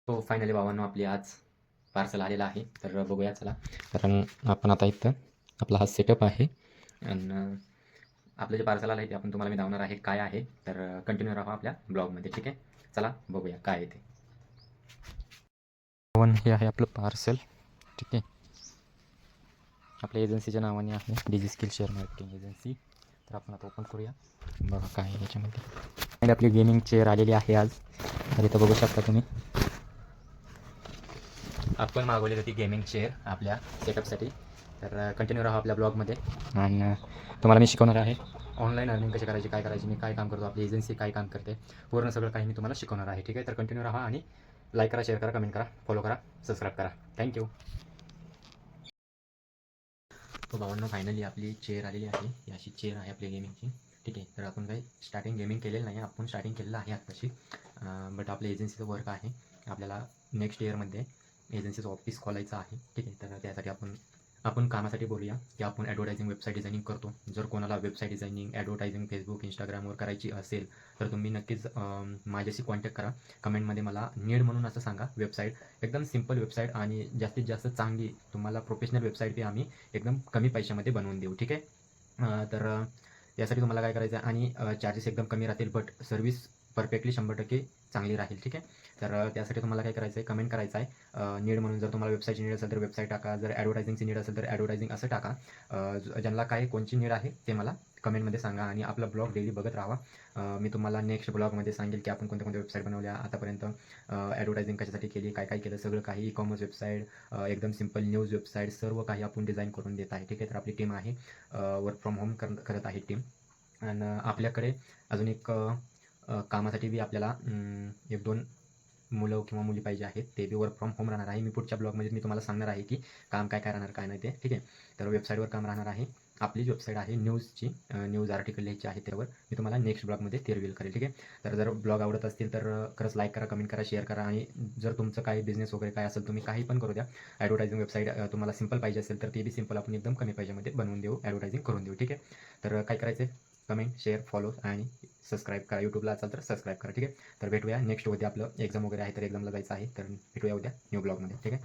तो फायनली भावांनो आपली आज पार्सल आलेला आहे. तर बघूया चला. कारण आपण आता इथं आपला हा सेटअप आहे आणि आपलं जे पार्सल आलं आहे ते आपण तुम्हाला मी दाखवणार आहे काय आहे. तर कंटिन्यू राहा आपल्या ब्लॉगमध्ये. ठीक आहे. चला बघूया काय आहे ते. हे आहे आपलं पार्सल. ठीक आहे. आपल्या एजन्सीच्या नावाने आहे डिजी स्किल शेअर मार्केटिंग एजन्सी. तर आपण आता ओपन करूया. बघा काय आहे याच्यामध्ये. आणि आपली गेमिंग चेअर आलेली आहे आज. तर इथं बघू शकता तुम्ही. आपण मागवली होती गेमिंग चेअर आपल्या सेटअपसाठी. तर कंटिन्यू राहा आपल्या ब्लॉगमध्ये आणि तुम्हाला मी शिकवणार आहे ऑनलाईन अर्निंग कशी करायची, काय करायची, मी काय काम करतो, आपली एजन्सी काय काम करते, पूर्ण सगळं काही मी तुम्हाला शिकवणार आहे. ठीक आहे. तर कंटिन्यू राहा आणि लाईक करा, शेअर करा, कमेंट करा, फॉलो करा, सबस्क्राईब करा. थँक्यू. तो भावांनो फायनली आपली चेअर आलेली आहे. ही अशी चेअर आहे आपली गेमिंगची. ठीक आहे. तर आपण काही स्टार्टिंग गेमिंग केलेलं नाही, आपण स्टार्टिंग केलेलं आहे आत्ताशी. बट आपल्या एजन्सीचं वर्क आहे. आपल्याला नेक्स्ट इयरमध्ये एजन्सीचं ऑफिस खोलायचं आहे. ठीक आहे. तर त्यासाठी आपण कामासाठी बोलूया की आपण ॲडव्हर्टायझिंग वेबसाईट डिझायनिंग करतो. जर कोणाला वेबसाईट डिझायनिंग ॲडव्हर्टायझिंग फेसबुक इंस्टाग्रामवर करायची असेल तर तुम्ही नक्कीच माझ्याशी कॉन्टॅक्ट करा. कमेंटमध्ये मला नीड म्हणून असं सांगा. वेबसाईट एकदम सिंपल वेबसाईट आणि जास्तीत जास्त चांगली तुम्हाला प्रोफेशनल वेबसाईट बी आम्ही एकदम कमी पैशामध्ये बनवून देऊ. ठीक आहे. तर यासाठी तुम्हाला काय करायचं आहे आणि चार्जेस एकदम कमी राहतील बट सर्व्हिस परफेक्टली 100% चांगली राहील. ठीक आहे. तर त्यासाठी तुम्हाला काय करायचं आहे, कमेंट करायचं आहे नीड म्हणून. जर तुम्हाला वेबसाईटची नीड असेल तर वेबसाईट टाका, जर ॲडव्हर्टायझिंगची नीड असेल तर ॲडव्हर्टायझिंग असं टाका. ज्यांना काय कोणची नीड आहे ते मला कमेंटमध्ये सांगा आणि आपला ब्लॉग डेली बघत राहा. मी तुम्हाला नेक्स्ट ब्लॉगमध्ये सांगेल की आपण कोणत्या कोणत्या वेबसाईट बनवल्या आतापर्यंत, ॲडव्हर्टायझिंग कशासाठी केली, काय काय केलं, सगळं काही. ई कॉमर्स वेबसाईट, एकदम सिंपल न्यूज वेबसाईट, सर्व काही आपण डिझाईन करून देत आहे. ठीक आहे. तर आपली टीम आहे, वर्क फ्रॉम होम करत आहे टीम. आणि आपल्याकडे अजून एक कामासाठी बी आपल्याला 1-2 मुलं किंवा मुली पाहिजे आहेत. ते बी वर्क फ्रॉम होम राहणार आहे. मी पुढच्या ब्लॉगमध्ये मी तुम्हाला सांगणार आहे की काम काय काय राहणार, काय नाही ते. ठीक आहे. तर वेबसाईटवर काम राहणार आहे. आपली जी वेबसाईट आहे न्यूजची, न्यूज आर्टिकल लिहायची आहे, त्यावर मी तुम्हाला नेक्स्ट ब्लॉगमध्ये ते रिव्हील करेल. ठीक आहे. तर जर ब्लॉग आवडत असतील तर खरंच लाईक करा, कमेंट करा, शेअर करा. आणि जर तुमचं काही बिझनेस वगैरे काय असेल तुम्ही काही पण करू द्या. ॲडव्हर्टायझिंग वेबसाईट तुम्हाला सिंपल पाहिजे असेल तर ते बी सिंपल आपण एकदम कमी पैशामध्ये बनवून देऊ, ॲडव्हर्टायझिंग करून देऊ. ठीक आहे. तर काय करायचं आहे, कमेंट, शेअर, फॉलो आणि सबस्क्राईब करा. यूट्यूबला असाल तर सबस्क्राईब करा. ठीक आहे. तर भेटूया नेक्स्ट. उद्या आपलं एक्झाम वगैरे आहे तर एक्झामला जायचं आहे. तर भेटूया उद्या न्यू ब्लॉगमध्ये. ठीक आहे.